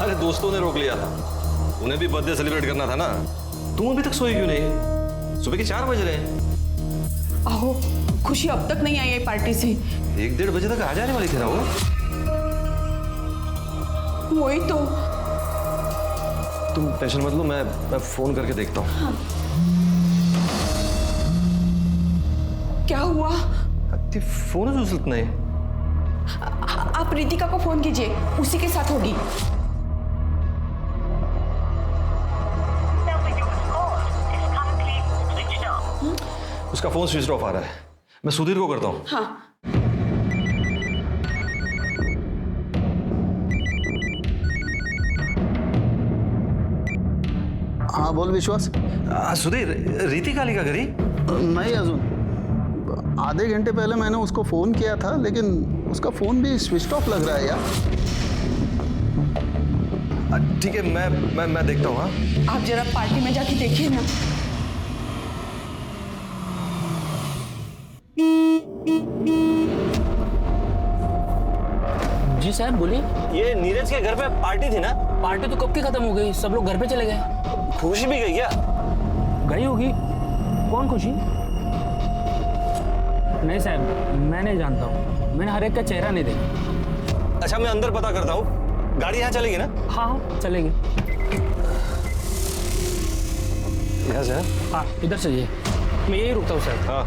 अरे दोस्तों ने रोक लिया था, उन्हें भी बर्थडे सेलिब्रेट करना था ना। तुम अभी तक सोई क्यों नहीं? सुबह के 4 बज रहे हैं। आहो, खुशी अब तक नहीं आई है पार्टी से। 1-1:30 बजे तक आ जाने वाली थी ना वो। वही तो। तुम टेंशन मत लो, मैं फोन करके देखता हूँ। हाँ। क्या हुआ? फोन उचलत नहीं। आप रितिका को फोन कीजिए, उसी के साथ होगी। उसका फोन स्विच ऑफ आ रहा है, मैं सुधीर को करता हूँ। हाँ। हाँ बोल विश्वास। सुधीर, रितिका का घरी? नहीं अजून, आधे घंटे पहले मैंने उसको फोन किया था, लेकिन उसका फोन भी स्विच ऑफ लग रहा है यार। ठीक है, मैं देखता हूँ। हाँ, आप जरा पार्टी में जाके देखिए ना। जी साहब बोलिए। ये नीरज के घर पे पार्टी थी ना? पार्टी तो कब की खत्म हो गई, सब लोग घर पे चले गए। खुशी भी गई क्या? गई होगी। कौन खुशी? नहीं साहब, मैं नहीं जानता हूँ, मैंने हर एक का चेहरा नहीं देखा। अच्छा, मैं अंदर पता करता हूँ। गाड़ी यहाँ चलेगी ना? हाँ हाँ चलेगी। यहाँ से? हाँ इधर से जाइए, मैं यही रुकता हूँ सर। हाँ।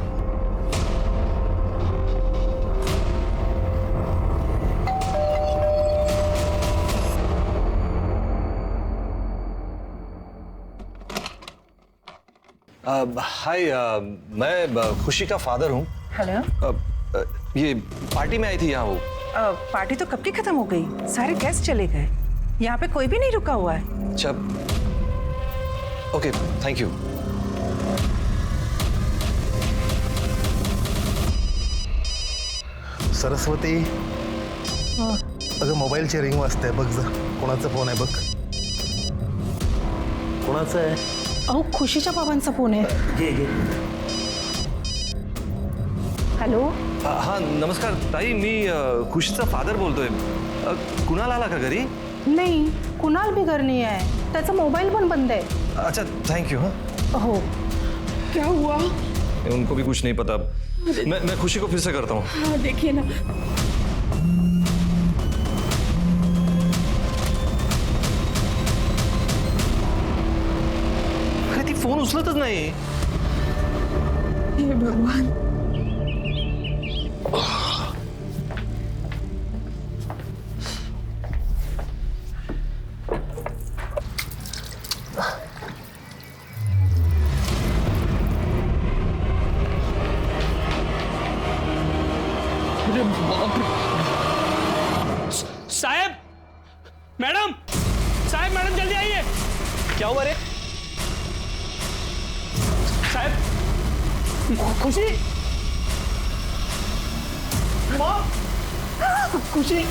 हाय, मैं खुशी का फादर हूँ। हेलो। ये पार्टी में आई थी यहाँ वो। पार्टी तो कब की खत्म हो गई, सारे गेस्ट चले गए, यहाँ पे कोई भी नहीं रुका हुआ है। अच्छा, ओके, थैंक यू। सरस्वती, अगं मोबाईलची रिंग वाजते, बघ जा कोणाचा फोन आहे बघ. कोणाचा आहे? अहो खुशीच्या बाबांचा फोन आहे. घे घे. हॅलो. हाँ नमस्कार ताई, मी खुशीचा फादर बोलतोय. कुणाल आला का घरी? नाही, कुणाल भी घर नहीं आहे, त्याचा मोबाईल पण बंद आहे. अच्छा थैंक यू. हाँ, हो. क्या हुआ? उनको भी कुछ नहीं पता. मैं खुशी को फिर से करता हूँ. हाँ देखिए ना. अरे ती फोन उचलतच नाही. हे भगवान. साहब, मैडम, साहब मैडम जल्दी आइए. क्या हुआ रे? साहब, खुशी, खुशी.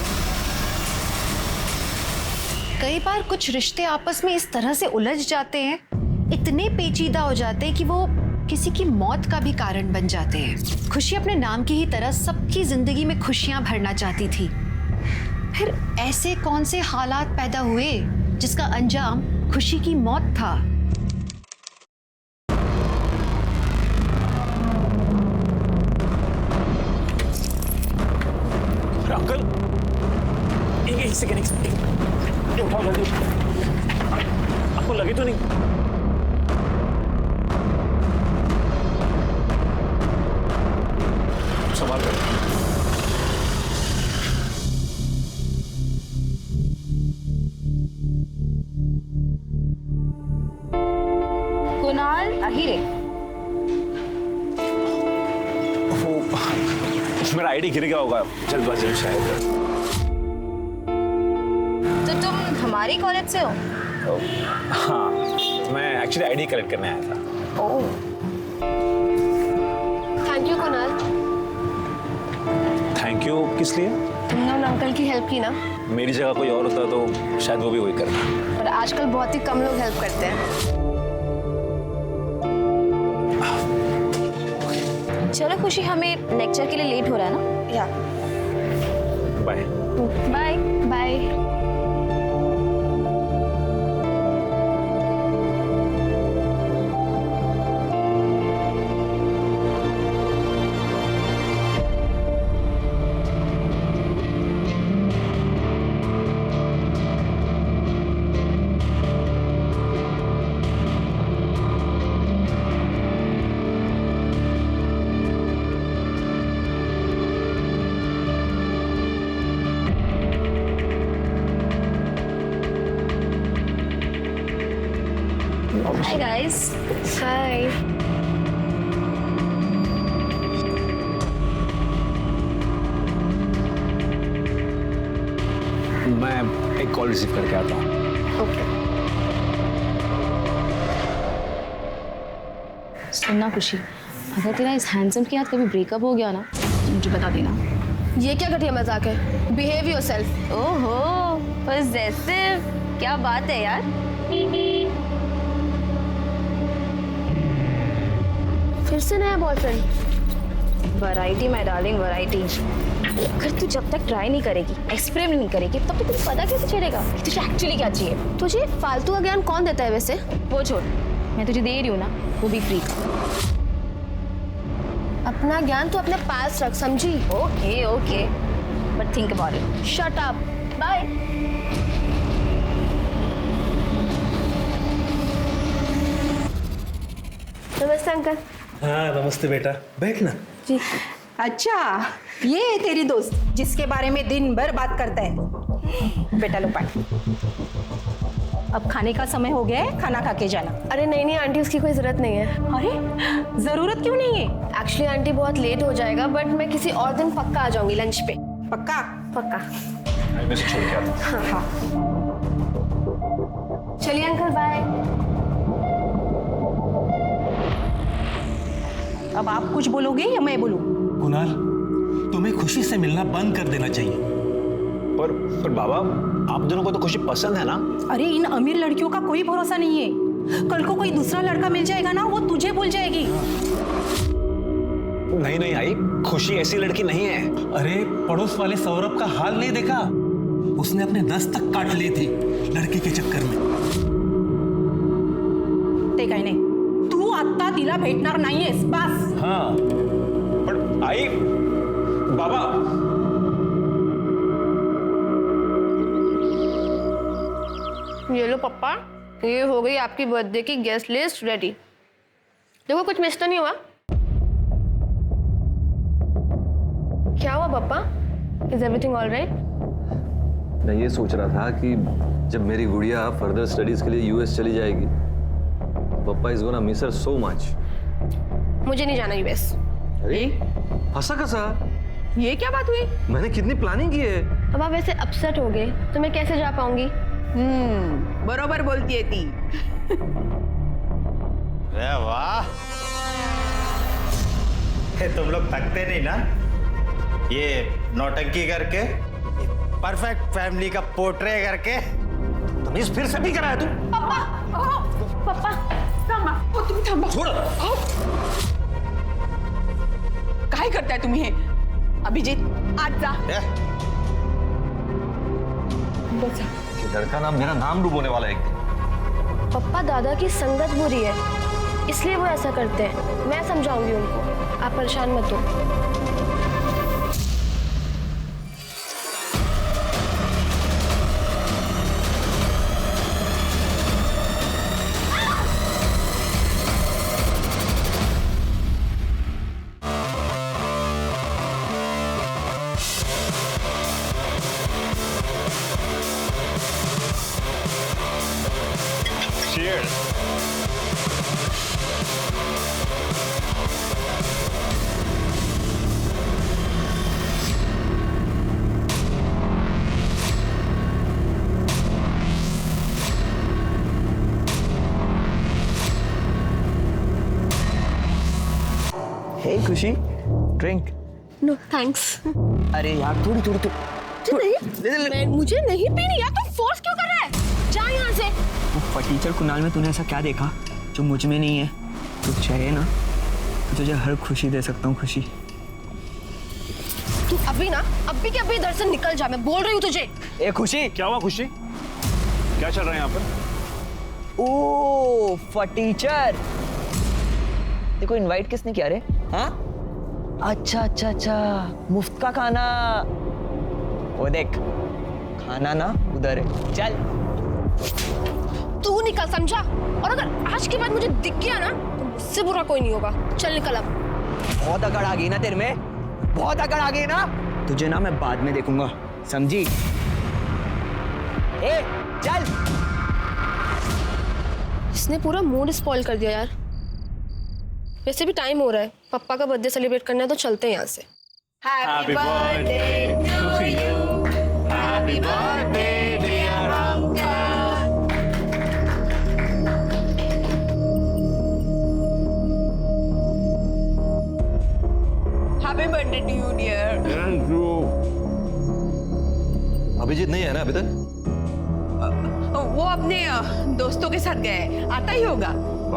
कई बार कुछ रिश्ते आपस में इस तरह से उलझ जाते हैं, इतने पेचीदा हो जाते हैं कि वो किसी की मौत का भी कारण बन जाते हैं. खुशी अपने नाम की ही तरह सबकी जिंदगी में खुशियां भरना चाहती थी. फिर ऐसे कौन से हालात पैदा हुए जिसका अंजाम खुशी की मौत था. अंकल, एक सेकंड, उठाओ जल्दी. आपको लगी तो नहीं? संभाल कर. कुणाल अहिरे. मेरा आईडी गिर गया होगा जल्दबाजी में शायद. तो तुम हमारी कॉलेज से हो? हाँ, मैं एक्चुअली आईडी कलेक्ट करने आया था. Oh, thank you Kunal. Thank you किस लिए? तुमने उन अंकल की हेल्प की ना. मेरी जगह कोई और होता तो शायद वो भी वही करता. पर आजकल बहुत ही कम लोग हेल्प करते हैं. चलो खुशी, हमें लेक्चर के लिए लेट हो रहा है ना. या bye. Bye bye. guys. Hi. मैं एक कॉल रिसीव करके आता हूँ। Okay. सुनना खुशी, अगर तेरा इस हैंडसम के साथ कभी ब्रेकअप हो गया ना तो मुझे बता देना। ये क्या घटिया मजाक है? Behave yourself. ओहो, पॉसेसिव, क्या बात है यार। फिर से नया boyfriend? Variety my darling, variety. अगर तू जब तक ट्राई नहीं करेगी, एक्सपेरिमेंट नहीं करेगी, तब तक तुझे पता कैसे चलेगा कि तुझे एक्चुअली क्या चाहिए। तुझे फालतू का ज्ञान कौन देता है वैसे? वो छोड़, मैं तुझे दे रही हूँ ना, वो भी फ्री। अपना ज्ञान तो अपने पास रख, समझी? Okay okay, but think about it. Shut up, bye. नमस्ते अंकल। हाँ नमस्ते बेटा, बैठ ना। जी। अच्छा, ये है तेरी दोस्त जिसके बारे में दिन भर बात करता है। बेटा लो पानी। अब खाने का समय हो गया है, खाना खा के जाना। अरे नहीं नहीं आंटी, उसकी कोई जरूरत नहीं है। अरे जरूरत क्यों नहीं है? एक्चुअली आंटी बहुत लेट हो जाएगा, बट मैं किसी और दिन पक्का आ जाऊंगी लंच पे। पक्का? पक्का। मैं इसे छोड़ के आता हूँ। हाँ। चलिए अंकल, बाय। अब आप कुछ बोलोगे या मैं बोलूं? कुणाल, तुम्हें खुशी से मिलना बंद कर देना चाहिए। पर बाबा, आप दोनों को तो खुशी पसंद है ना? अरे इन अमीर लड़कियों का कोई भरोसा नहीं है। कल को कोई दूसरा लड़का मिल जाएगा ना, वो तुझे भूल जाएगी। नहीं नहीं आई, खुशी ऐसी लड़की नहीं है। अरे पड़ोस वाले सौरभ का हाल नहीं देखा? उसने अपने 10 तक काट ली थी लड़की के चक्कर में। ते काही नाही, तू आता तिला भेटणार नाहीयेस, बस। हाँ, पर आई बाबा, ये लो पप्पा, ये हो गई आपकी बर्थडे की गेस्ट लिस्ट रेडी। देखो कुछ मिस तो नहीं हुआ? क्या हुआ पापा? Is everything all right? मैं ये सोच रहा था कि जब मेरी गुड़िया फर्दर स्टडीज के लिए यूएस चली जाएगी, पापा is gonna miss her so much. मुझे नहीं जाना यूएस। अरे फंसा कसा? ये क्या बात हुई? मैंने कितनी प्लानिंग की है। अब आप ऐसे अपसेट हो गए तो मैं कैसे जा पाऊंगी? बरोबर बोलती है ती। अरे वाह, तुम लोग थकते नहीं ना ये नौटंकी करके, परफेक्ट फैमिली का पोर्ट्रे करके। तमीज फिर से भी करा है तू? पापा थांबा, ओ तुम्ही थांबा। छोड़। काय करताय तुम्ही हे? अभिजीत, आज जा। बसा। ये लड़का ना मेरा नाम डूबोने वाला है एक दिन। पापा, दादा की संगत बुरी है, इसलिए वो ऐसा करते हैं। मैं समझाऊंगी उनको, आप परेशान मत हो। Cheers. हे खुशी, ड्रिंक। No thanks. अरे यार थोड़ी थोड़ी नहीं, मुझे नहीं पीनी यार। तुम फोर्स क्यों कर रहा है? जा यहाँ से। टीचर कुणाल में तूने ऐसा क्या देखा जो मुझ में नहीं है? तू चाहे ना तो तुझे हर खुशी दे सकता हूँ। खुशी, तू अभी के अभी इधर से निकल जा, मैं बोल रही हूँ तुझे। ए खुशी, क्या हुआ खुशी? क्या चल रहा है यहाँ पर? ओ टीचर, देखो इनवाइट किसने किया रे? हाँ, अच्छा अच्छा अच्छा, मुफ्त का खाना। वो देख, खाना ना उधर है, चल। तू निकल, समझा? और अगर आज के बाद मुझे दिख गया ना तो मुझसे बुरा कोई नहीं होगा। चल निकल अब। बहुत अकड़ आ गई ना तेरे में, बहुत अकड़ आ गई ना। तुझे ना मैं बाद में देखूंगा, समझी? ए चल। इसने पूरा मूड स्पॉइल कर दिया यार। वैसे भी टाइम हो रहा है, पापा का बर्थडे सेलिब्रेट करना है तो चलते हैं यहाँ से। Happy birthday to you, happy birthday dear uncle. Happy birthday to you dear. Abhijit नहीं है ना अभी तक? वो अपने दोस्तों के साथ गए, आता ही होगा।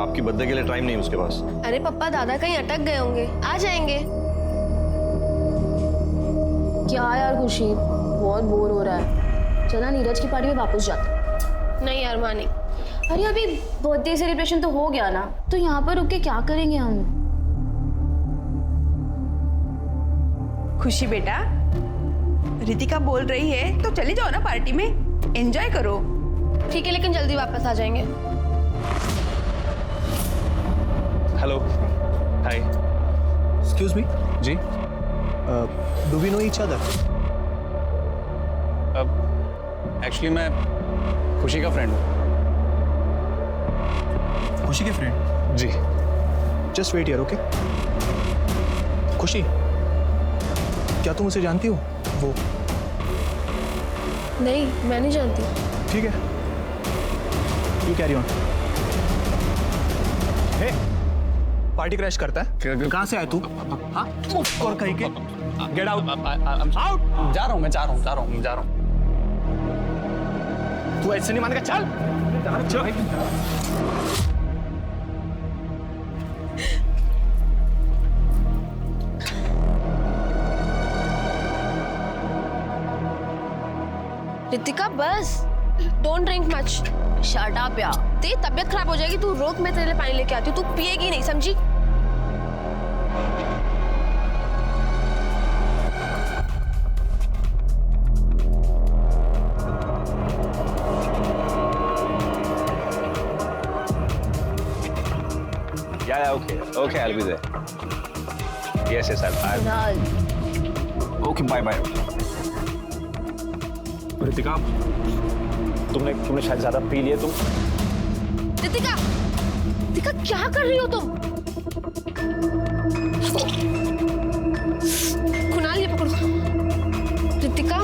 आपकी बर्थडे के लिए टाइम नहीं उसके पास। अरे पापा दादा कहीं अटक गए होंगे, आ जाएंगे। क्या यार खुशी, बहुत बोर हो रहा है, चला नीरज की पार्टी में वापस जाते। नहीं यार मानी। अरे अभी बर्थडे सेलिब्रेशन तो हो गया ना, तो यहाँ पर रुक के क्या करेंगे हम? खुशी बेटा, रितिका बोल रही है तो चले जाओ ना पार्टी में, एंजॉय करो। ठीक है लेकिन जल्दी वापस आ जाएंगे। Hello, hi. एक्सक्यूज मी, जी। Do we know each other? Actually मैं खुशी का फ्रेंड हूँ। खुशी के फ्रेंड? जी। Just wait here, okay? Khushi, क्या तुम उसे जानती हो? वो नहीं, मैं नहीं जानती। ठीक है, you carry on. Hey, party crash करता है? कहाँ से आया तू? हाँ? और कहीं के? Get out. आउट। जा रहा हूँ, मैं जा रहा हूँ। तू ऐसे नहीं मानेगा, चल। रितिका बस, don't drink much. Shut up यार। तेरी तबीयत खराब हो जाएगी, तू रोक, मैं तेरे लिए पानी लेके आती हूँ। तू पिएगी नहीं, समझी? Yeah, okay, I'll be there. Yes, Okay, bye. Ritika, तुमने शायद ज्यादा पी लिया तुम। रितिका क्या कर रही हो तुम? कुणाल ये पकड़ो। रितिका,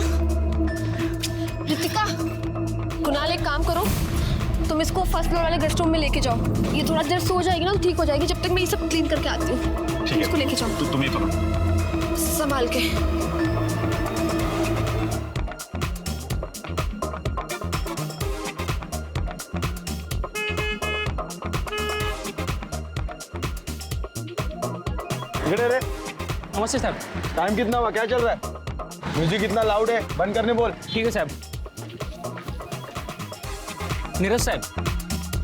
कुणाल एक काम करो, तुम इसको फर्स्ट फ्लोर वाले गेस्ट रूम में लेके जाओ। ये थोड़ा देर सो जाएगी ना तो ठीक हो जाएगी, जब तक मैं ये सब क्लीन करके आती हूँ। ठीक है, इसको लेके जाओ। तुम ये करो, संभाल के। नमस्ते साहब। टाइम कितना हुआ, क्या चल रहा है? म्यूजिक इतना लाउड है, बंद करने बोल। ठीक है साहब। नीरज साहब,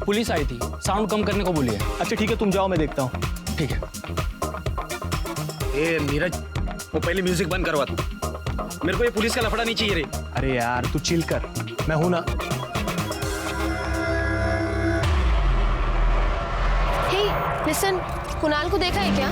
पुलिस आई थी, साउंड कम करने को बोली है। अच्छा ठीक है, तुम जाओ, मैं देखता हूँ। ठीक है। ए नीरज, वो पहले म्यूजिक बंद करवा तू, मेरे को ये पुलिस का लफड़ा नहीं चाहिए रे। अरे यार तू चिल कर, मैं हूं ना। हे, लिसन, कुणाल को देखा है क्या?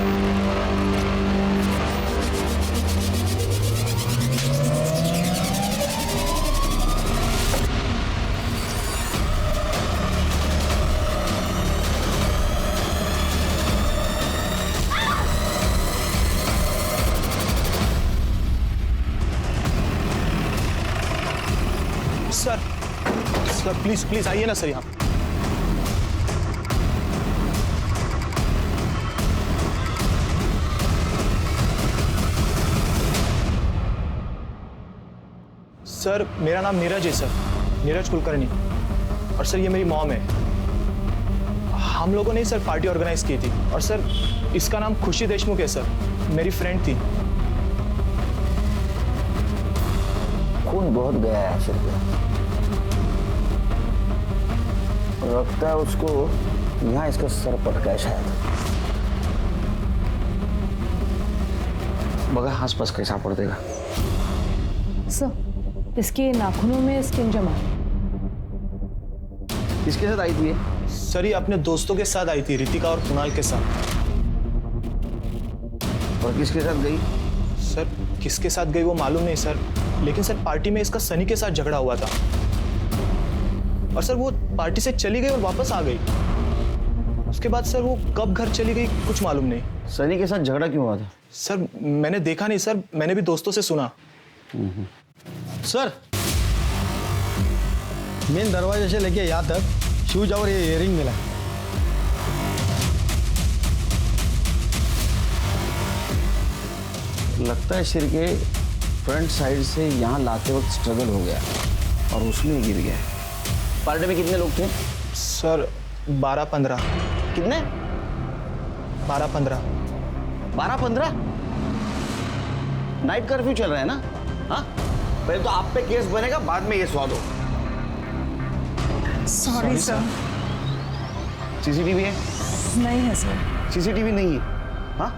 सर प्लीज आइए ना सर यहाँ। सर मेरा नाम नीरज है सर, नीरज कुलकर्णी। और सर ये मेरी मॉम है। हम लोगों ने सर पार्टी ऑर्गेनाइज की थी। और सर इसका नाम खुशी देशमुख है सर, मेरी फ्रेंड थी। खून बहुत गया है आशिर पे, लगता है उसको यहाँ इसका सर पटका है शायद। बगा आसपास कैसा पड़ देगा। सर इसके नाखूनों में स्किन जमा। किसके साथ आई थी ये? सर ये अपने दोस्तों के साथ आई थी, रितिका और कुणाल के साथ। और किसके साथ गई? सर किसके साथ गई वो मालूम नहीं सर, लेकिन सर पार्टी में इसका सनी के साथ झगड़ा हुआ था। और सर वो पार्टी से चली गई और वापस आ गई। उसके बाद सर वो कब घर चली गई कुछ मालूम नहीं। सनी के साथ झगड़ा क्यों हुआ था? सर मैंने देखा नहीं सर, मैंने भी दोस्तों से सुना। सर मेन दरवाजे से लेके यहाँ तक शूज और ये इयरिंग मिला। लगता है सिर के फ्रंट साइड से यहाँ लाते वक्त स्ट्रगल हो गया और उसमें गिर गया। पार्टी में कितने लोग थे? सर 12-15। कितने? 12-15। 12-15? नाइट कर्फ्यू चल रहा है ना? हाँ, पहले तो आप पे केस बनेगा, बाद में ये स्वाद हो। Sorry sir. सीसीटीवी है? नहीं है सर। सीसीटीवी नहीं है? हाँ,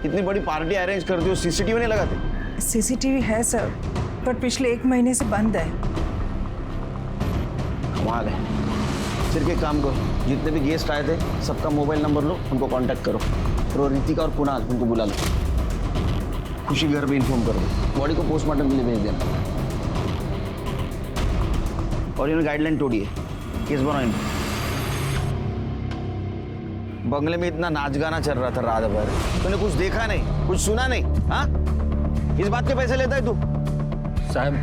इतनी बड़ी पार्टी अरेंज करते हो, सीसीटीवी नहीं लगाते? सीसीटीवी है सर, पर पिछले 1 महीने से बंद है। कमाल है। सिर्फ एक काम करो, जितने भी गेस्ट आए थे सबका मोबाइल नंबर लो, उनको कांटेक्ट करो। फिर रितिका और कुणाल उनको बुला लो, खुशी घर पे इन्फॉर्म कर दो, बॉडी को पोस्टमार्टम के लिए भेज देना। और इन्होंने गाइडलाइन तोड़ी है, केस बनाओ इनको। बंगले में इतना नाच गाना चल रहा था रात भर, तूने कुछ देखा नहीं, कुछ सुना नहीं? हाँ, इस बात के पैसे लेता है तू? साहब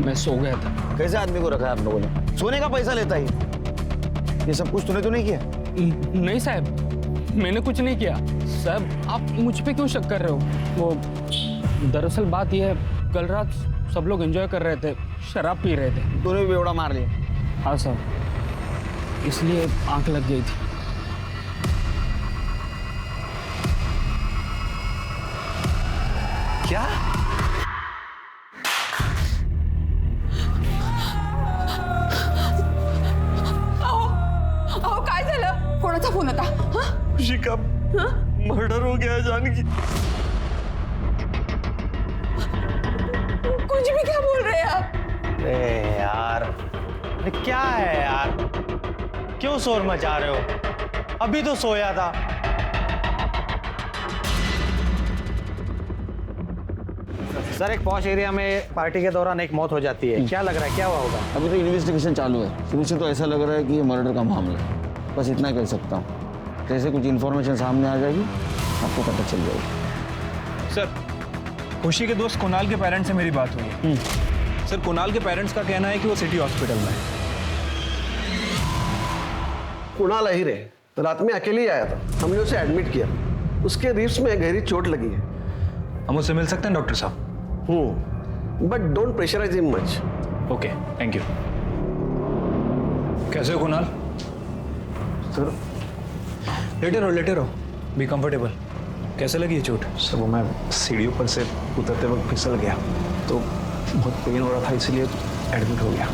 मैं सो गया था। कैसे आदमी को रखा है आप लोगों ने? सोने का पैसा लेता है? ये सब कुछ तूने तो नहीं किया? नहीं साहब, मैंने कुछ नहीं किया। साहब आप मुझ पे क्यों शक कर रहे हो? वो दरअसल बात यह है, कल रात सब लोग एंजॉय कर रहे थे, शराब पी रहे थे। तूने भी बेवड़ा मार लिया? हाँ साहब, इसलिए आंख लग गई थी। क्या? अहो काय झालं? कोणाचा फोन होता? हाँ? खुशी का मर्डर हो गया जानकी। कुछ भी क्या बोल रहे हैं आप? अरे यार, ये क्या है यार? क्यों शोर मचा रहे हो? अभी तो सोया था। सर एक पॉश एरिया में पार्टी के दौरान एक मौत हो जाती है, क्या लग रहा है क्या हुआ होगा? अभी तो इन्वेस्टिगेशन चालू है, शुरू से तो ऐसा लग रहा है कि ये मर्डर का मामला है। बस इतना कह सकता हूँ, जैसे कुछ इन्फॉर्मेशन सामने आ जाएगी आपको पता चल जाएगी। सर खुशी के दोस्त कुणाल के पेरेंट्स से मेरी बात हुई है। सर कुणाल के पेरेंट्स का कहना है कि वो सिटी हॉस्पिटल में है। कुणाल अहिर है, रात में अकेले ही आया था, हमने उसे एडमिट किया, उसके रिब्स में गहरी चोट लगी है। हम उससे मिल सकते हैं डॉक्टर साहब? But don't pressurise him much. Okay, thank you. कैसे हो कुणाल? सर लेटे रहो, बी कंफर्टेबल। कैसे लगी ये चोट? सर वो मैं सीढ़ियों पर से उतरते वक्त फिसल गया तो बहुत पेन हो रहा था, इसलिए एडमिट हो गया।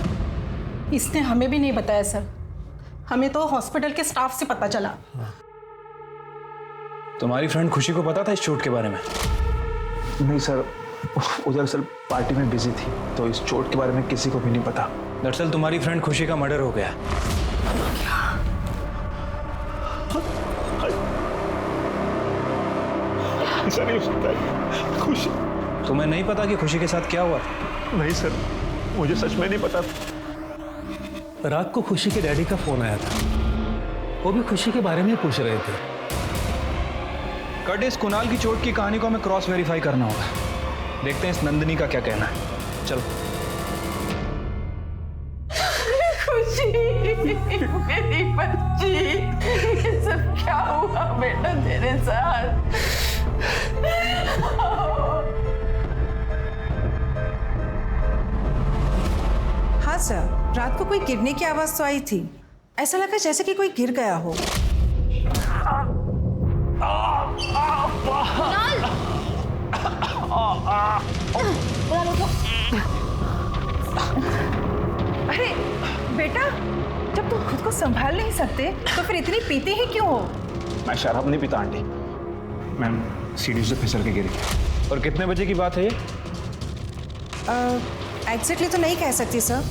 इसने हमें भी नहीं बताया सर, हमें तो हॉस्पिटल के स्टाफ से पता चला। तुम्हारी फ्रेंड खुशी को पता था इस चोट के बारे में? नहीं सर, उधर सर पार्टी में बिजी थी, तो इस चोट के बारे में किसी को भी नहीं पता। दरअसल तुम्हारी फ्रेंड खुशी का मर्डर हो गया। खुशी? तुम्हें नहीं पता कि खुशी के साथ क्या हुआ? नहीं सर, मुझे सच में नहीं पता। रात को खुशी के डैडी का फोन आया था, वो भी खुशी के बारे में पूछ रहे थे। कट इस कुणाल की चोट की कहानी को हमें क्रॉस वेरीफाई करना होगा। देखते हैं इस नंदिनी का क्या कहना है। चलो। खुशी मेरी बच्ची, ये सब क्या हुआ बेटा तेरे साथ? हाँ सर, रात को कोई गिरने की आवाज तो आई थी, ऐसा लगा जैसे कि कोई गिर गया हो। अरे बेटा, जब तुम खुद को संभाल नहीं सकते तो फिर इतनी पीते ही क्यों हो? मैं शराब नहीं पीता आंटी, मैं सीढ़ी से फिसल के गिर गया। और कितने बजे की बात है ये? एग्जैक्टली तो नहीं कह सकती सर,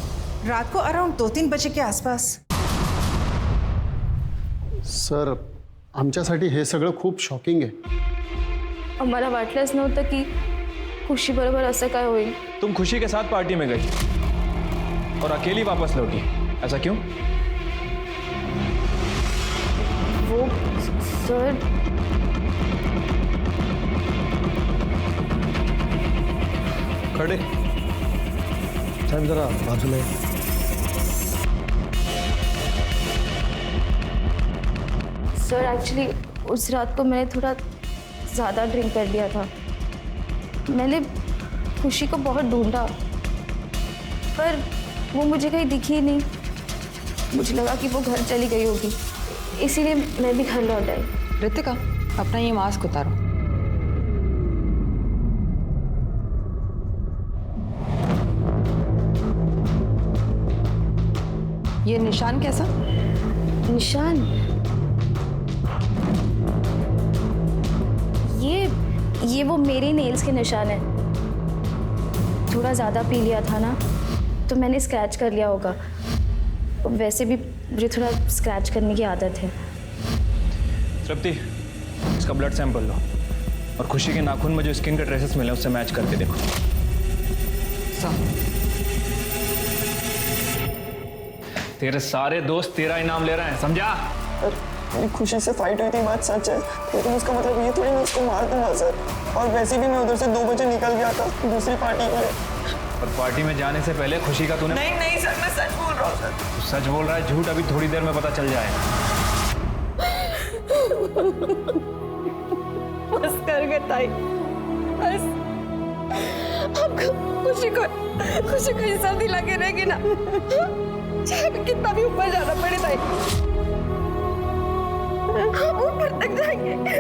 रात को अराउंड 2-3 बजे के आसपास। सर आमच्यासाठी हे सगळं खूप शॉकिंग आहे। आम्हाला वाटलंच नव्हतं की खुशी बरोबर असं काय होईल। तुम खुशी के साथ पार्टी में गई और अकेली वापस लौटी, ऐसा क्यों? सर खड़े साहब जरा बाजू में। सर एक्चुअली उस रात को मैंने थोड़ा ज़्यादा ड्रिंक कर लिया था। मैंने खुशी को बहुत ढूंढा पर वो मुझे कहीं दिखी ही नहीं। मुझे लगा कि वो घर चली गई होगी, इसीलिए मैं भी घर लौट आई। रितिका, अपना ये मास्क उतारो। ये निशान कैसा? निशान? ये वो मेरे नेल्स के निशान है। थोड़ा ज़्यादा पी लिया था ना, तो मैंने स्क्रैच कर लिया होगा। वैसे भी मुझे थोड़ा स्क्रैच करने की आदत है। तृप्ति, इसका ब्लड सैंपल लो और खुशी के नाखून में जो स्किन के ट्रेसेस मिले उससे मैच करके देखो। तेरे सारे दोस्त तेरा इनाम ले रहे हैं, समझा? मेरी खुशी से फाइट हुई थी, बात सच है, लेकिन उसका मतलब ये थोड़ी मैं उसको मार दूंगा सर। और वैसे भी मैं उधर से 2 बजे निकल गया था दूसरी पार्टी के लिए। और पार्टी में जाने से पहले खुशी का तूने... नहीं सर, मैं सच बोल रहा हूँ सर। तू सच बोल रहा है, झूठ अभी थोड़ी देर में पता चल जाएगा। बस कर गए ताई, बस। आपको खुशी को हिस्सा दिला के रहेगी ना, चाहे कितना भी ऊपर जाना पड़े ताई, हम ऊपर तक जाएंगे।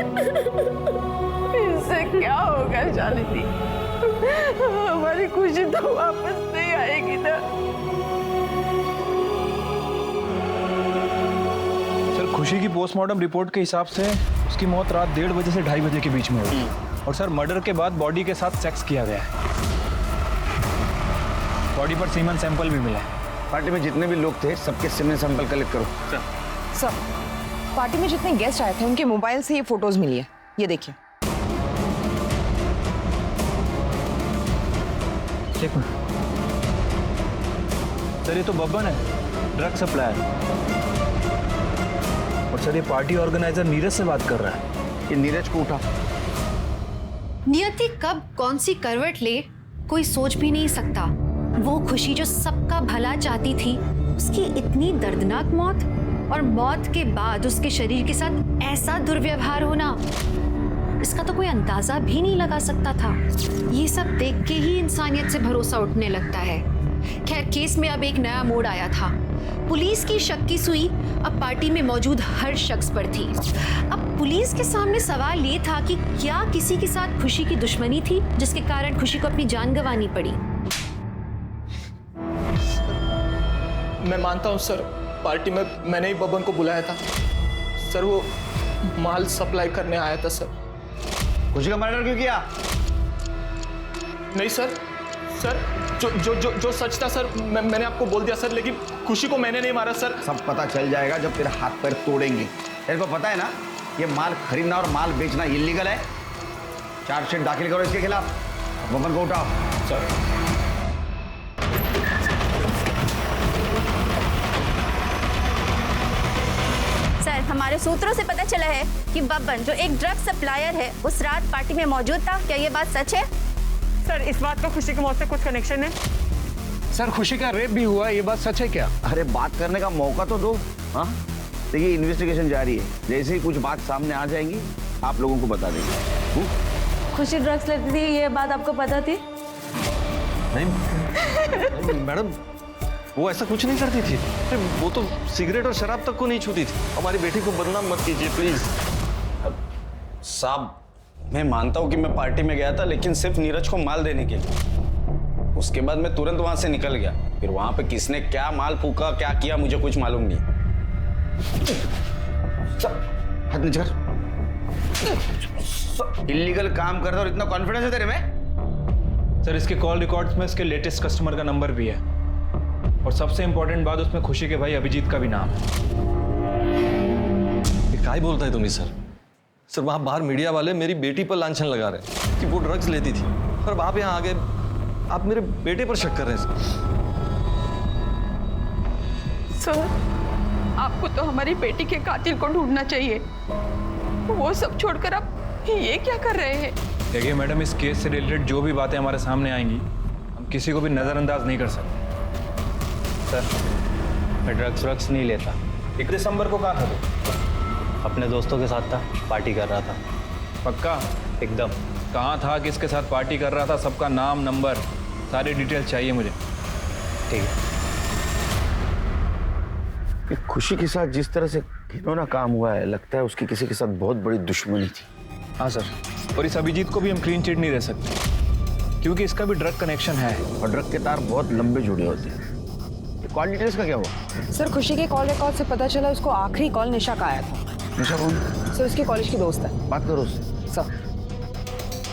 इससे क्या होगा शालिनी, हमारी खुशी तो वापस नहीं आएगी ना। सर, खुशी की पोस्टमार्टम रिपोर्ट के हिसाब से उसकी मौत रात 1:30 बजे से 2:30 बजे के बीच में हुई। और सर, मर्डर के बाद बॉडी के साथ सेक्स किया गया है। बॉडी पर सीमन सैंपल भी मिला है। पार्टी में जितने भी लोग थे सबके सीमन सैंपल कलेक्ट करो। सर, पार्टी में जितने गेस्ट आए थे उनके मोबाइल से ये फोटोज मिली है, ये देखिए। एक मिनट सर, ये तो बब्बन है, ड्रग सप्लायर। और सर, ये पार्टी ऑर्गेनाइजर नीरज से बात कर रहा है। ये नीरज को उठा। नियति कब कौन सी करवट ले कोई सोच भी नहीं सकता। वो खुशी जो सबका भला चाहती थी, उसकी इतनी दर्दनाक मौत, और मौत के बाद उसके शरीर के साथ ऐसा दुर्व्यवहार होना, इसका तो कोई अंदाजा भी नहीं लगा सकता था। ये सब देख के ही इंसानियत से भरोसा उठने लगता है। खैर, केस में अब एक नया मोड़ आया था। पुलिस की शक की सुई अब पार्टी में मौजूद हर शख्स पर थी। अब पुलिस के सामने सवाल ये था कि क्या किसी के साथ खुशी की दुश्मनी थी, जिसके कारण खुशी को अपनी जान गंवानी पड़ी। मैं मानता हूँ सर, पार्टी में मैंने ही बब्बन को बुलाया था सर। वो माल सप्लाई करने आया था सर। खुशी का मर्डर क्यों किया? नहीं सर, जो सच था सर, मैंने आपको बोल दिया सर, लेकिन खुशी को मैंने नहीं मारा सर। सब पता चल जाएगा जब तेरे हाथ पैर तोड़ेंगे। तेरे को पता है ना, ये माल खरीदना और माल बेचना इलीगल है। चार्जशीट दाखिल करो इसके खिलाफ। बब्बन को उठाओ सर। सर, हमारे सूत्रों से पता चला है कि बब्बन, जो एक ड्रग सप्लायर है, उस रात पार्टी में मौजूद था। क्या ये बात सच है? सर, इस बात का खुशी की मौत से कुछ कनेक्शन है? सर, खुशी का रेप भी हुआ है, ये बात सच है क्या? अरे बात करने का मौका तो दो। हाँ, देखिए इन्वेस्टिगेशन जारी है, जैसे ही कुछ बात सामने आ जाएंगी आप लोगों को बता देंगे। खुशी ड्रग्स लेती थी, ये बात आपको पता थी? नहीं मैडम, वो ऐसा कुछ नहीं करती थी। वो तो सिगरेट और शराब तक को नहीं छूती थी। हमारी बेटी को बदनाम मत कीजिए प्लीज। साहब, मैं मानता हूँ कि मैं पार्टी में गया था, लेकिन सिर्फ नीरज को माल देने के लिए। उसके बाद मैं तुरंत वहां से निकल गया। फिर वहां पे किसने क्या माल फूका, क्या किया, मुझे कुछ मालूम नहीं। हाथ नीचे कर। इलीगल काम करता और इतना कॉन्फिडेंस है तेरे में? सर, इसके कॉल रिकॉर्ड्स में इसके लेटेस्ट कस्टमर का नंबर भी है, और सबसे इंपॉर्टेंट बात, उसमें खुशी के भाई अभिजीत का भी नाम है। ये काय बोलता है तुम्हें सर? सर, वहां बाहर मीडिया वाले मेरी बेटी पर लांछन लगा रहे हैं कि वो ड्रग्स लेती थी, और आप यहाँ आगे आप मेरे बेटे पर शक कर रहे हैं। सर, आपको तो हमारी बेटी के कातिल को ढूंढना चाहिए। वो सब छोड़कर आप ये क्या कर रहे हैं? देखिए मैडम, इस केस से रिलेटेड जो भी बातें हमारे सामने आएंगी हम किसी को भी नज़रअंदाज नहीं कर सकते। सर मैं ड्रग्स नहीं लेता। 1 दिसंबर को कहाँ था तू? अपने दोस्तों के साथ था, पार्टी कर रहा था। पक्का? एकदम। कहाँ था, किसके साथ पार्टी कर रहा था, सबका नाम नंबर सारी डिटेल चाहिए मुझे। ठीक है। कि खुशी के साथ जिस तरह से घिनौना काम हुआ है, लगता है उसकी किसी के साथ बहुत बड़ी दुश्मनी थी। हाँ सर, और इस अभिजीत को भी हम क्लीन चिट नहीं दे सकते क्योंकि इसका भी ड्रग कनेक्शन है और ड्रग के तार बहुत लंबे जुड़े होते हैं। कॉल डिटेल्स का क्या हुआ? सर खुशी के कॉल रिकॉर्ड से पता चला उसको आखिरी कॉल निशा का आया था। निशा कौन? सर उसके कॉलेज की दोस्त है। बात करो उससे। सर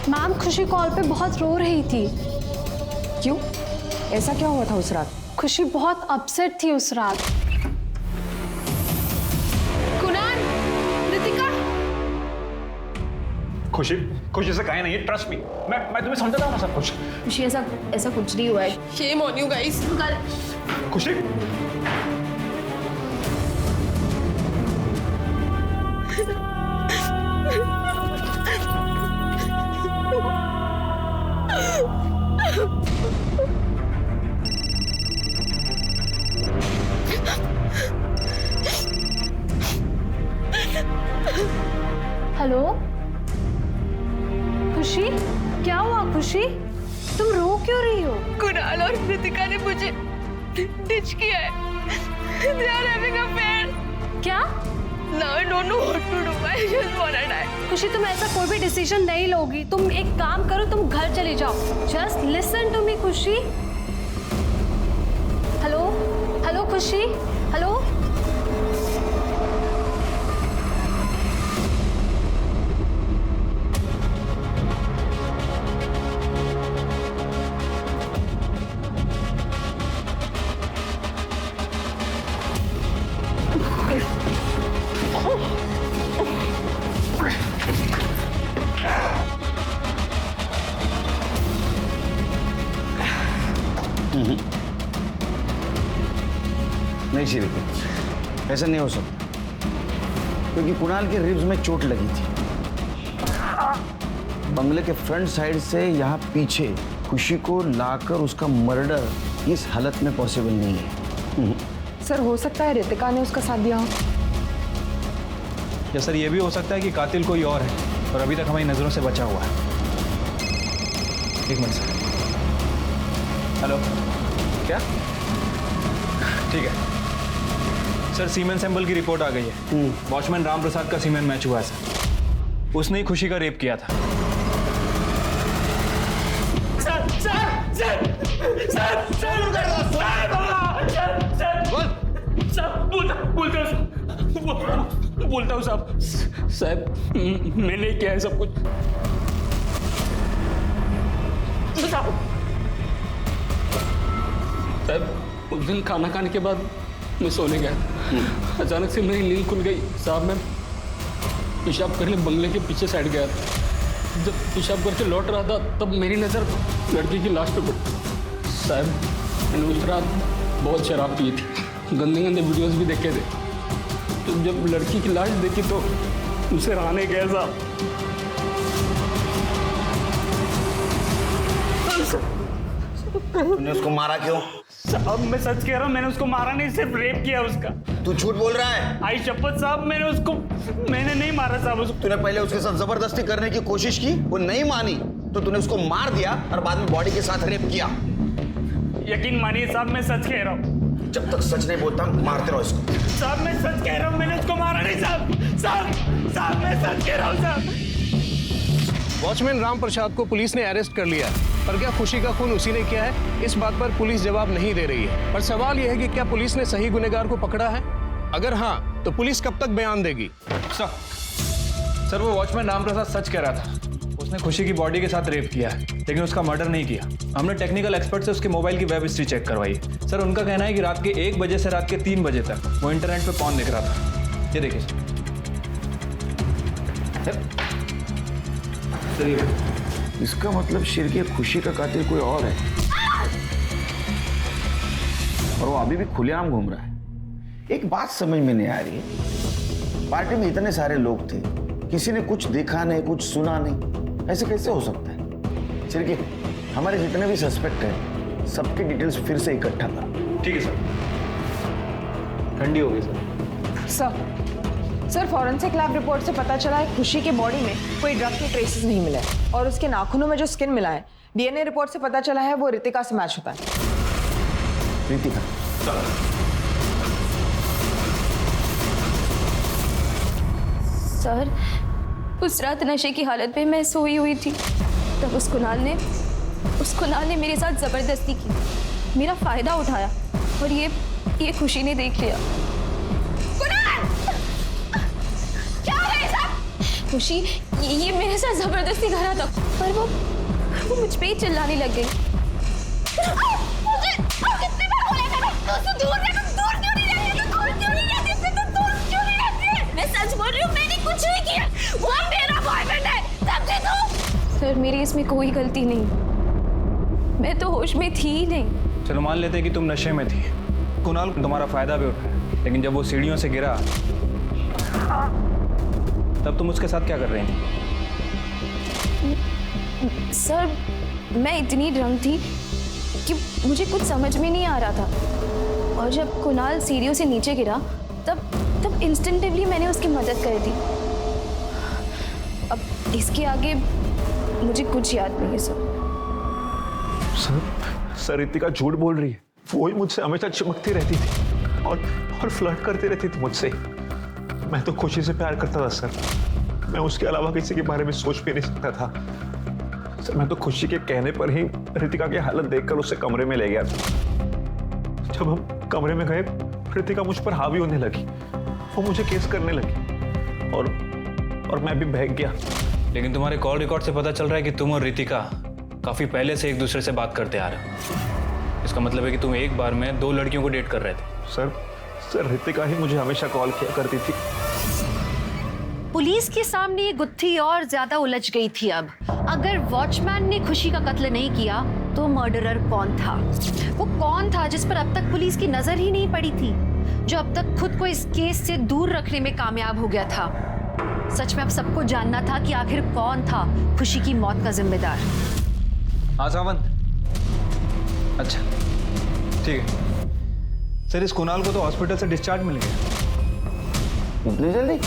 मैम खुशी कॉल पे बहुत रो रही थी। क्यों? ऐसा क्या हुआ था उस रात? खुशी बहुत अपसेट थी उस रात। कुणाल, रितिका, खुशी से कहे नहीं, ट्रस्ट मी। मैं तुम्हें समझाता हूँ ना सब कुछ। खुशी ऐसा कुछ नहीं हुआ है। Shame on you guys. खुशी हेलो खुशी, क्या हुआ खुशी? तुम रो क्यों रही हो? कुणाल और रितिका ने मुझे डिच किया है। They are having affair. क्या? Now I don't know what to do. I just wanna die. खुशी तुम ऐसा कोई भी डिसीजन नहीं लोगी। तुम एक काम करो, तुम घर चले जाओ। जस्ट लिसन टू मी खुशी। हेलो हेलो खुशी, हेलो। नहीं श्रीपति, ऐसा नहीं हो सकता क्योंकि कुणाल के रिब्स में चोट लगी थी। बंगले के फ्रंट साइड से यहाँ पीछे खुशी को लाकर उसका मर्डर इस हालत में पॉसिबल नहीं है। सर हो सकता है रितिका ने उसका साथ दिया हो। या सर ये भी हो सकता है कि कातिल कोई और है और अभी तक हमारी नजरों से बचा हुआ है। एक मिनट सर। हेलो, क्या? ठीक है सर, सीमेन सैंपल की रिपोर्ट आ गई है। वॉचमैन राम प्रसाद का सीमेन मैच हुआ है सर। उसने ही खुशी का रेप किया था। बोलता हूँ साहब, मैंने किया है सब कुछ। साहब उस दिन खाना खाने के बाद मैं सोने गया। अचानक से मेरी नींद खुल गई। साहब मैं पेशाब करने बंगले के पीछे साइड गया। जब पेशाब करके लौट रहा था तब मेरी नज़र लड़की की लाश पे पड़ी। साहब मैंने उस रात बहुत शराब पी थी, गंदे गंदे वीडियोस भी देखे थे। तो जब लड़की की लाश देखी तो उसे रहने गया साहब। तूने उसको मारा क्यों? साहब मैं सच कह रहा हूँ, मैंने उसको मारा नहीं, सिर्फ रेप किया उसका। तू झूठ बोल रहा है? आई शपथ साहब, मैंने नहीं मारा साहब उसको। तूने पहले उसके साथ जबरदस्ती करने की कोशिश की, वो नहीं मानी तो तूने उसको मार दिया और बाद में बॉडी के साथ रेप किया। यकीन मानिए साहब, मैं सच कह रहा हूँ। जब तक सच नहीं बोलता मारते रहो इसको। साहब मैं सच कह रहा हूँ, मैंने उसको मारा नहीं साहब मैं सच कह रहा हूँ साहब। वॉचमैन राम प्रसाद को पुलिस ने अरेस्ट कर लिया है, पर क्या खुशी का खून उसी ने किया है, इस बात पर पुलिस जवाब नहीं दे रही है। पर सवाल यह है कि क्या पुलिस ने सही गुनहगार को पकड़ा है? अगर हाँ तो पुलिस कब तक बयान देगी? सर वो वॉचमैन राम प्रसाद सच कह रहा था। उसने खुशी की बॉडी के साथ रेप किया है, लेकिन उसका मर्डर नहीं किया। हमने टेक्निकल एक्सपर्ट से उसके मोबाइल की वेब हिस्ट्री चेक करवाई। सर उनका कहना है कि रात के 1 बजे से रात के 3 बजे तक वो इंटरनेट पे पॉर्न देख रहा था। ये देखिए सर। इसका मतलब शेर की खुशी का कातिल कोई और है, और वो अभी भी खुलेआम घूम रहा है। एक बात समझ में नहीं आ रही है, पार्टी में इतने सारे लोग थे, किसी ने कुछ देखा नहीं, कुछ सुना नहीं, ऐसे कैसे हो सकता है? चिरके, हमारे जितने भी सस्पेक्ट हैं सबकी डिटेल्स फिर से इकट्ठा करो। ठीक है सर। ठंडी हो गई sir. Sir forensic lab report से पता चला है खुशी के बॉडी में कोई ड्रग के ट्रेसेस नहीं मिले हैं और उसके नाखूनों में जो स्किन मिला है डीएनए रिपोर्ट से पता चला है वो रितिका से मैच होता है। रितिका? सर उस रात नशे की हालत में मैं सोई हुई थी, तब उस कुणाल ने मेरे साथ जबरदस्ती की, मेरा फायदा उठाया और ये खुशी ने देख लिया। खुशी ये मेरे साथ जबरदस्ती कर रहा था, पर वो मुझ पे ही चिल्लाने लग गई। कितनी बार बोलेगा मैं, तो दूर रह, दूर क्यों नहीं रहती, तो दूर क्यों नहीं रहती, तो दूर क्यों नहीं रहती? मैं सच बोल रही हूँ, मैंने कुछ नहीं किया, वो मेरा बॉयफ्रेंड है, समझे तुम? सर मेरी इसमें कोई गलती नहीं, मैं तो होश में थी ही नहीं। चलो मान लेते हैं कि तुम नशे में थी, कुणाल तुम्हारा फायदा भी उठाया, लेकिन जब वो सीढ़ियों से गिरा तब तुम उसके साथ क्या कर रही थी? सर मैं इतनी ड्रंक थी कि मुझे कुछ समझ में नहीं आ रहा था, और जब कुणाल सीढ़ियों से नीचे गिरा तब इंस्टेंटिवली मैंने उसकी मदद कर दी। अब इसके आगे मुझे कुछ याद नहीं है सर रितिका झूठ बोल रही है। वो ही मुझसे हमेशा चिपकती रहती थी और फ्लर्ट करती रहती थी मुझसे। मैं तो खुशी से प्यार करता था सर, मैं उसके अलावा किसी के बारे में सोच भी नहीं सकता था सर। मैं तो खुशी के कहने पर ही रितिका की हालत देखकर उसे कमरे में ले गया था। जब हम कमरे में गए, रितिका मुझ पर हावी होने लगी, वो मुझे केस करने लगी और मैं भी बहक गया। लेकिन तुम्हारे कॉल रिकॉर्ड से पता चल रहा है कि तुम और रितिका काफी पहले से एक दूसरे से बात करते आ रहे हो। इसका मतलब है कि तुम एक बार में 2 लड़कियों को डेट कर रहे थे। सर रितिका ही मुझे हमेशा कॉल किया करती थी। पुलिस के सामने ये गुत्थी और ज्यादा उलझ गई थी। अब अगर वॉचमैन ने खुशी का कत्ल नहीं किया तो मर्डरर कौन था? वो कौन था जिस पर अब तक पुलिस की नजर ही नहीं पड़ी थी, जो अब तक खुद को इस केस से दूर रखने में कामयाब हो गया था? सच में अब सबको जानना था कि आखिर कौन था खुशी की मौत का जिम्मेदार। हाँ सावंत, अच्छा ठीक है सर। इस कुणाल को तो हॉस्पिटल से डिस्चार्ज मिल गया। इतनी जल्दी?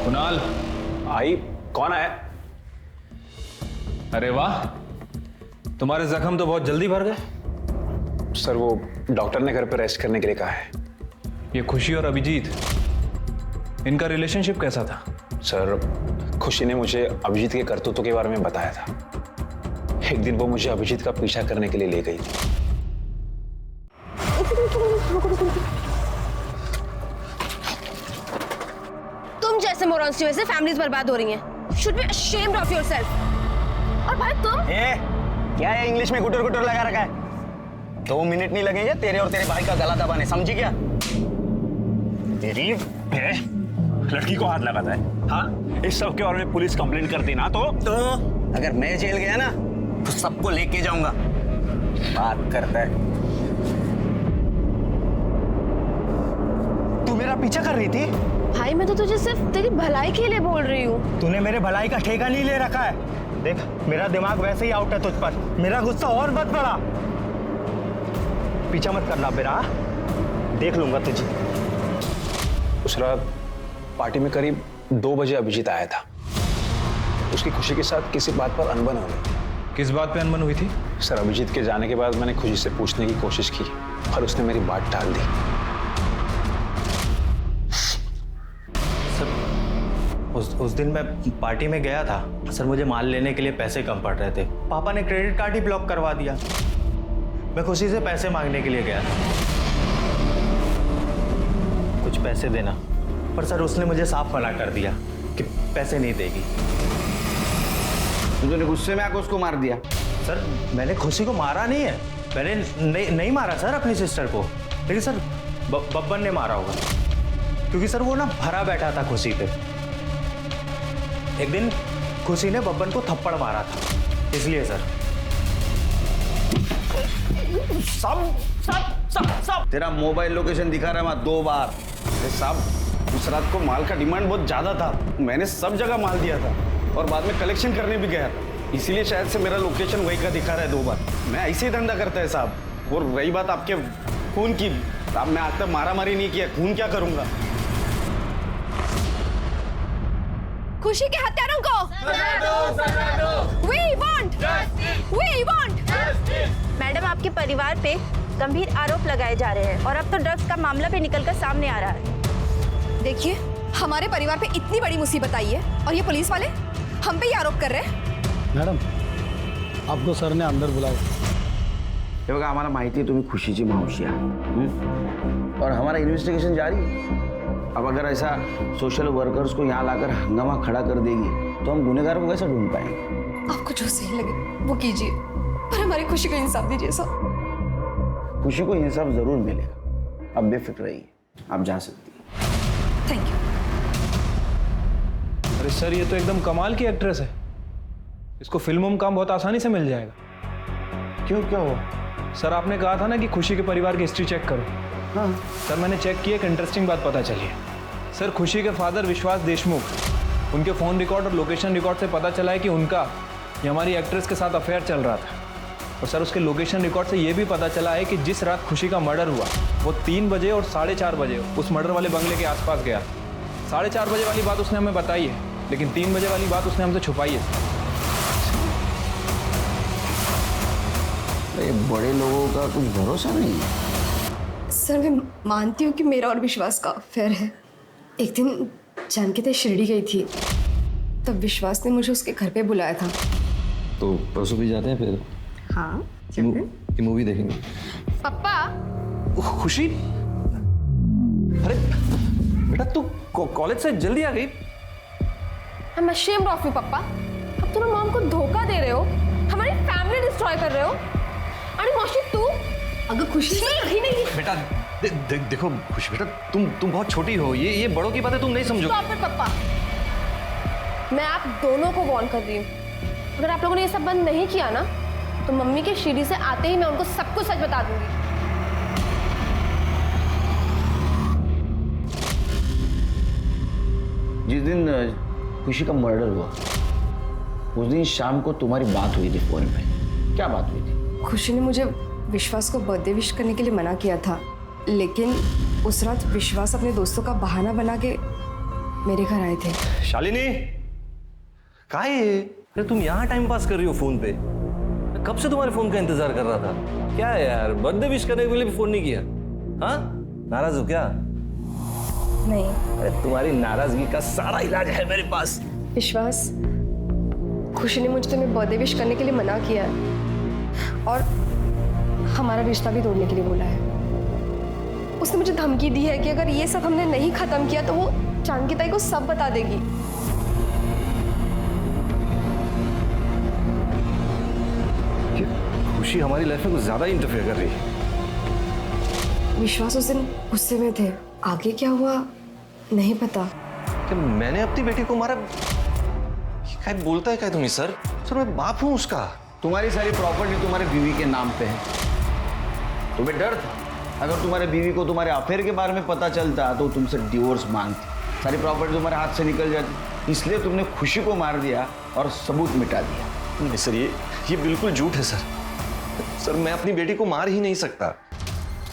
कुणाल आई, कौन आया? अरे वाह, तुम्हारे जख्म तो बहुत जल्दी भर गए। सर वो डॉक्टर ने घर पर रेस्ट करने के लिए कहा है। ये खुशी और अभिजीत, इनका रिलेशनशिप कैसा था? सर खुशी ने मुझे अभिजीत के करतूतों के बारे में बताया था। एक दिन वो मुझे अभिजीत का पीछा करने के लिए ले गई थी। तुम जैसे मोरॉन्स की वजह से फैमिलीज बर्बाद हो रही हैं। Should be ashamed of yourself। और भाई तुम क्या है इंग्लिश में गुटर गुटर लगा रखा है? 2 मिनट नहीं लगेंगे तेरे और तेरे भाई का गला दबाने, समझी क्या? तेरी लड़की को हाथ लगाता है। हाँ, इस सब के बारे में पुलिस कंप्लेंट करती ना तो अगर मैं जेल गया ना तो सबको लेके जाऊंगा। बात करता है। तू मेरा पीछा कर रही थी? भाई मैं तो तुझे सिर्फ तेरी भलाई के लिए बोल रही हूँ। तूने मेरे भलाई का ठेका नहीं ले रखा है। देख मेरा दिमाग वैसे ही आउट है तुझ पर, मेरा गुस्सा और मत बढ़ा। पीछा मत करना मेरा, देख लूंगा तुझे। उस रात पार्टी में करीब 2 बजे अभिजीत आया था। उसकी खुशी के साथ किसी बात पर अनबन हो गई। किस बात पे अनबन हुई थी? सर अभिजीत के जाने के बाद मैंने खुशी से पूछने की कोशिश की पर उसने मेरी बात टाल दी। सर उस दिन मैं पार्टी में गया था सर, मुझे माल लेने के लिए पैसे कम पड़ रहे थे। पापा ने क्रेडिट कार्ड ही ब्लॉक करवा दिया। मैं खुशी से पैसे मांगने के लिए गया था, कुछ पैसे देना, पर सर उसने मुझे साफ मना कर दिया कि पैसे नहीं देगी। तुमने गुस्से में आकर उसको मार दिया? सर मैंने खुशी को मारा नहीं है, मैंने नहीं मारा सर अपनी सिस्टर को, लेकिन सर बब्बन ने मारा होगा, क्योंकि सर वो ना भरा बैठा था खुशी पे। एक दिन खुशी ने बब्बन को थप्पड़ मारा था, इसलिए सर। सब तेरा मोबाइल लोकेशन दिखा रहा है वहां 2 बार। अरे साहब उस रात को माल का डिमांड बहुत ज्यादा था, मैंने सब जगह माल दिया था और बाद में कलेक्शन करने भी गया था, इसीलिए शायद से मेरा लोकेशन वही का दिखा रहा है 2 बार। मैं ऐसे ही धंधा करता है साहब। और रही बात आपके खून की, अब मैं आज तक मारामारी नहीं किया, खून क्या करूंगा। खुशी के हत्यारों को We want मैडम, आपके परिवार पे गंभीर आरोप लगाए जा रहे हैं और अब तो ड्रग्स का मामला भी निकलकर सामने आ रहा है। देखिए, हमारे परिवार पे इतनी बड़ी मुसीबत आई है और ये पुलिस वाले हम पे ही आरोप कर रहे हैं। मॅडम, आपको सर ने अंदर बुलाया। हे बघा, आम्हाला माहिती आहे तुम्ही खुशीची मावशी आहे और हमारा इन्वेस्टिगेशन जारी है। अब अगर ऐसा सोशल वर्कर्स को यहाँ लाकर हंगामा खड़ा कर देगी तो हम गुनहगारों को कैसे ढूंढ पाएंगे। आपको जो सही लगे वो कीजिए, पर हमारी खुशी को इंसाफ दीजिए सर। खुशी को इंसाफ जरूर मिलेगा, अब बेफिक्र रहिए, आप जा सकती हैं। Thank you. अरे सर, ये तो एकदम कमाल की एक्ट्रेस है, इसको फिल्मों में काम बहुत आसानी से मिल जाएगा। क्यों, क्या हुआ? सर आपने कहा था ना कि खुशी के परिवार की हिस्ट्री चेक करो। हाँ सर, मैंने चेक किया, एक इंटरेस्टिंग बात पता चली है। सर, खुशी के फादर विश्वास देशमुख, उनके फ़ोन रिकॉर्ड और लोकेशन रिकॉर्ड से पता चला है कि उनका ये हमारी एक्ट्रेस के साथ अफेयर चल रहा था। और सर, उसके लोकेशन रिकॉर्ड से ये भी पता चला है कि जिस रात खुशी का मर्डर हुआ वो 3 बजे और 4:30 बजे उस मर्डर वाले बंगले के आसपास गया। 4:30 बजे वाली बात उसने हमें बताई है, लेकिन 3 बजे वाली बात उसने हमसे छुपाई है। बड़े लोगों का कुछ भरोसा नहीं है। सर, मैं मानती हूँ कि मेरा और विश्वास का अफेयर है। एक दिन जानकी तय शिरडी गई थी, तब विश्वास ने मुझे उसके घर पे बुलाया था। तो परसों भी जाते हैं फिर? हाँ, मूवी देखेंगे। पापा। खुशी, अरे बेटा तू कॉलेज से जल्दी आ गई। I'm ashamed of you, पापा। अब तुम मॉम को धोखा दे रहे हो, हमारी फैमिली डिस्ट्रॉय कर रहे हो। अरे मौसी, तू अगर खुशी ही नहीं। बेटा देखो खुशी, बेटा तुम बहुत छोटी हो, ये बड़ों की बातें तुम नहीं समझो। Stop it, पापा। मैं आप दोनों को वार्न कर रही हूँ, अगर आप लोगों ने ये सब बंद नहीं किया ना तो मम्मी के शिरडी से आते ही मैं उनको सब कुछ सच बता दूंगी। जिस दिन खुशी का मर्डर हुआ उस दिन शाम को तुम्हारी बात हुई थी फोन पे, क्या बात हुई थी? खुशी ने मुझे विश्वास को बर्थडे विश करने के लिए मना किया था, लेकिन उस रात विश्वास अपने दोस्तों का बहाना बना के मेरे घर आए थे। शालिनी, कहाँ है ये? अरे तुम यहाँ टाइम पास कर रही हो फोन पे? मैं कब से तुम्हारे फोन का इंतजार कर रहा था। क्या है यार, बर्थडे विश करने के लिए भी फोन नहीं किया? हाँ, नाराज हो क्या? नहीं। अरे तुम्हारी नाराजगी का सारा इलाज है मेरे पास। विश्वास, खुशी ने मुझे तुम्हें बर्थडे विश करने के लिए मना किया है और हमारा रिश्ता भी तोड़ने के लिए बोला है। उसने मुझे धमकी दी है कि अगर ये सब हमने नहीं खत्म किया तो वो जानकी ताई को सब बता देगी। खुशी हमारी लाइफ में कुछ ज्यादा इंटरफेयर कर रही है। विश्वास उस दिन गुस्से में थे, आगे क्या हुआ नहीं पता। कि मैंने अपनी बेटी को मारा? क्या बोलता है क्या तुम्हें? सर मैं बाप हूं उसका। तुम्हारी सारी प्रॉपर्टी तुम्हारे बीवी के नाम पे है, तुम्हें डर था अगर तुम्हारे बीवी को तुम्हारे अफेयर के बारे में पता चलता तो तुमसे डिवोर्स मांगती, सारी प्रॉपर्टी तुम्हारे हाथ से निकल जाती, इसलिए तुमने खुशी को मार दिया और सबूत मिटा दिया। नहीं सर, ये बिल्कुल झूठ है सर। मैं अपनी बेटी को मार ही नहीं सकता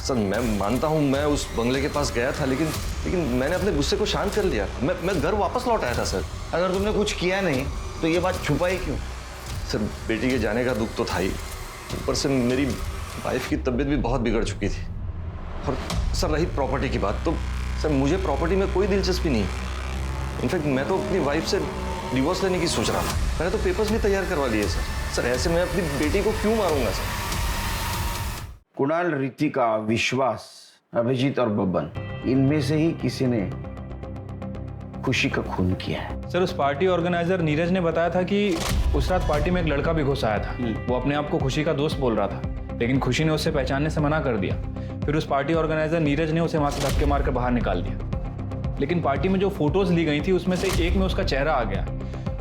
सर। मैं मानता हूँ मैं उस बंगले के पास गया था, लेकिन मैंने अपने गुस्से को शांत कर लिया। मैं घर वापस लौट आया था सर। अगर तुमने कुछ किया नहीं तो ये बात छुपाई क्यों? सर बेटी के जाने का दुख तो था ही, ऊपर से मेरी वाइफ की तबीयत भी बहुत बिगड़ चुकी थी। और सर रही प्रॉपर्टी की बात, तो सर मुझे प्रॉपर्टी में कोई दिलचस्पी नहीं। इनफैक्ट मैं तो अपनी वाइफ से डिवोर्स लेने की सोच रहा था। मैंने तो पेपर्स भी तैयार करवा लिए सर। ऐसे मैं अपनी बेटी को क्यों मारूंगा सर? कुणाल, रितिका, विश्वास, अभिजीत और बब्बन, इनमें से ही किसी ने खुशी का खून किया है। सर उस पार्टी ऑर्गेनाइजर नीरज ने बताया था कि उस रात पार्टी में एक लड़का भी घुस आया था। वो अपने आप को खुशी का दोस्त बोल रहा था, लेकिन खुशी ने उसे पहचानने से मना कर दिया। फिर उस पार्टी ऑर्गेनाइजर नीरज ने उसे वहां से धक्के मारकर बाहर निकाल दिया। लेकिन पार्टी में जो फोटोज ली गई थी उसमें से एक में उसका चेहरा आ गया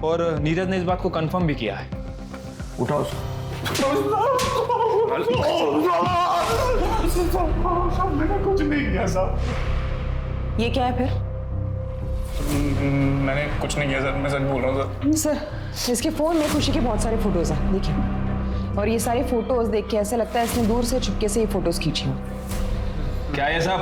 और नीरज ने इस बात को कंफर्म भी किया है। उठाओ मैंने कुछ नहीं किया साहब। ये क्या है फिर? मैंने कुछ नहीं किया सर, मैं सच बोल रहा हूँ सर, इसके फोन में खुशी के बहुत सारे फोटोज हैं, देखिए। और ये सारे फोटोज देख के ऐसा लगता है इसने दूर से चुपके से ये फोटोज खींची हो। क्या है साहब?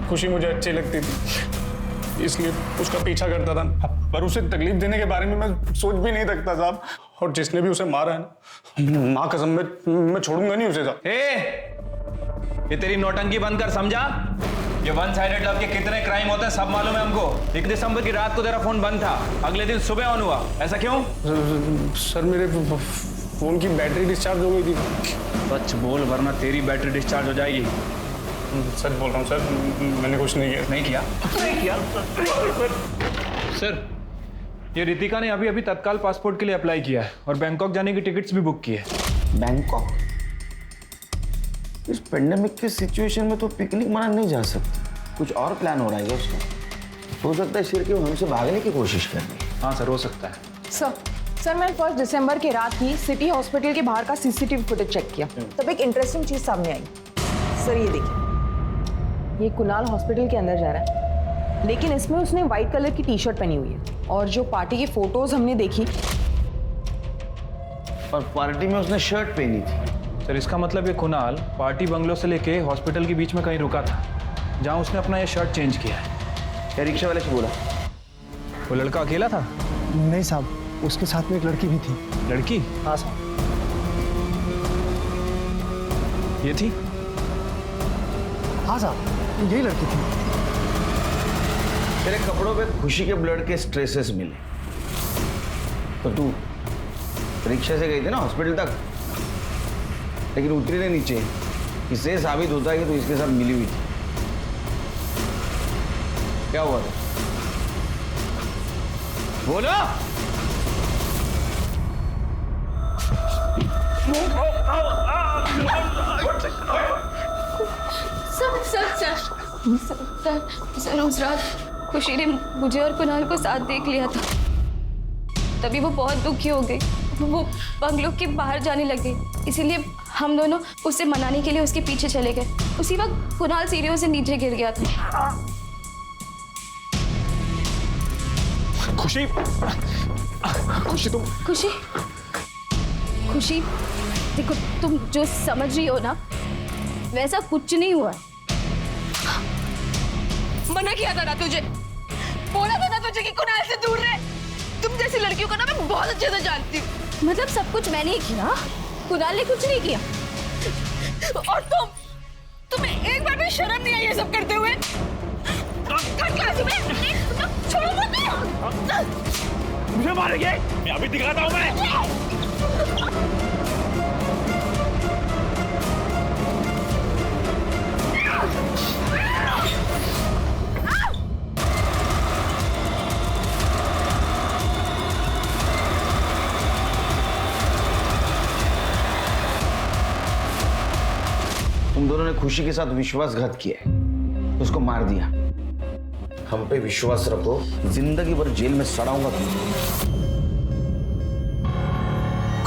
खुशी मुझे अच्छी लगती थी, इसलिए उसका पीछा करता था, पर उसे तकलीफ देने के बारे में मैं सोच भी नहीं सकता साहब। और जिसने भी उसे मारा है ना, माँ कसम मैं छोड़ूंगा नहीं उसे साहब। ये तेरी नौटंकी बंद कर, समझा? ये वन साइडेड लव के कितने क्राइम होते हैं सब मालूम है हमको। 1 दिसंबर की रात को तेरा फोन बंद था, अगले दिन सुबह ऑन हुआ, ऐसा क्यों? सर मेरे फोन की बैटरी डिस्चार्ज हो गई थी। सच बोल वरना तेरी बैटरी डिस्चार्ज हो जाएगी। सच बोल रहा हूँ सर, मैंने कुछ नहीं किया। नहीं किया? नहीं किया सर, ये रितिका ने अभी तत्काल पासपोर्ट के लिए अप्लाई किया है और बैंकॉक जाने की टिकट्स भी बुक की है। बैंकॉक? इस पेंडेमिक की सिचुएशन में तो पिकनिक मनाने नहीं जा सकते, कुछ और प्लान हो रहा है उसका। हो सकता है शिरके वो हमसे भागने की कोशिश कर रही है। हाँ सर, हो सकता है। सर मैंने 1 दिसंबर की रात ही सिटी हॉस्पिटल के बाहर का सीसीटीवी फुटेज चेक किया, तब एक इंटरेस्टिंग चीज सामने आई। सर ये देखिए, ये कुणाल हॉस्पिटल के अंदर जा रहा है, लेकिन इसमें उसने व्हाइट कलर की टी शर्ट पहनी हुई है। और जो पार्टी की फोटोज हमने देखी, और पार्टी में उसने शर्ट पहनी थी। सर इसका मतलब ये कुणाल पार्टी बंगलो से लेके हॉस्पिटल के बीच में कहीं रुका था, जहां उसने अपना ये शर्ट चेंज किया है। क्या रिक्शा वाले से बोला? वो लड़का अकेला था? नहीं साहब, उसके साथ में एक लड़की भी थी। लड़की? हाँ साहब। ये थी? हाँ साहब, यही लड़की थी। तेरे कपड़ों पे खुशी के ब्लड के स्ट्रेसेस मिले, तो तू रिक्शा से गई थी ना हॉस्पिटल तक, लेकिन उतरी नहीं नीचे। इससे साबित होता है कि तू इसके साथ मिली हुई थी। क्या हुआ था? बोलो। सर उस रात खुशी ने मुझे और कुणाल को साथ देख लिया था, तभी वो बहुत दुखी हो गई। वो बंगलो के बाहर जाने लगी, इसीलिए हम दोनों उसे मनाने के लिए उसके पीछे चले गए। उसी वक्त कुणाल सीढ़ियों से नीचे गिर गया था। खुशी, खुशी तुम खुशी, खुशी देखो, तुम जो समझ रही हो ना वैसा कुछ नहीं हुआ। मना किया था ना तुझे, बोला था ना तुझे कि कुणाल से दूर रहे। तुम जैसी लड़कियों को ना मैं बहुत अच्छे से जानती हूँ। मतलब सब कुछ मैंने ही किया, कुणाल ने कुछ नहीं किया। और तुम्हें एक बार भी शर्म नहीं आई ये सब करते हुए? छोड़ो मत। मुझे मारेंगे? मैं अभी दिखाता हूँ मैं। तुम दोनों ने खुशी के साथ विश्वासघात किया है, उसको मार दिया। हम पे विश्वास रखो, जिंदगी भर जेल में सड़ाऊंगा तुमको।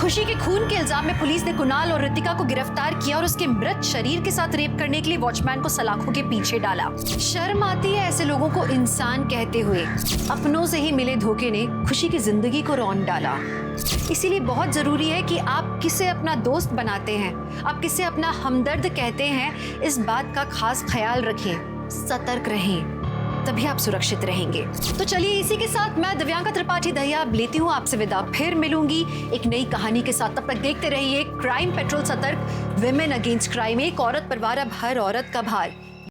खुशी के खून के इल्जाम में पुलिस ने कुणाल और रितिका को गिरफ्तार किया और उसके मृत शरीर के साथ रेप करने के लिए वॉचमैन को सलाखों के पीछे डाला। शर्म आती है ऐसे लोगों को इंसान कहते हुए। अपनों से ही मिले धोखे ने खुशी की जिंदगी को रौंद डाला। इसीलिए बहुत जरूरी है कि आप किसे अपना दोस्त बनाते हैं, आप किसे अपना हमदर्द कहते हैं, इस बात का खास ख्याल रखें, सतर्क रहें, तभी आप सुरक्षित रहेंगे। तो चलिए इसी के साथ मैं दिव्यांका त्रिपाठी दहिया लेती हूँ आपसे विदा। फिर मिलूंगी एक नई कहानी के साथ। तब तक देखते रहिए क्राइम पेट्रोल, सतर्क, विमेन अगेंस्ट क्राइम, एक औरत पर वार अब हर औरत का भार।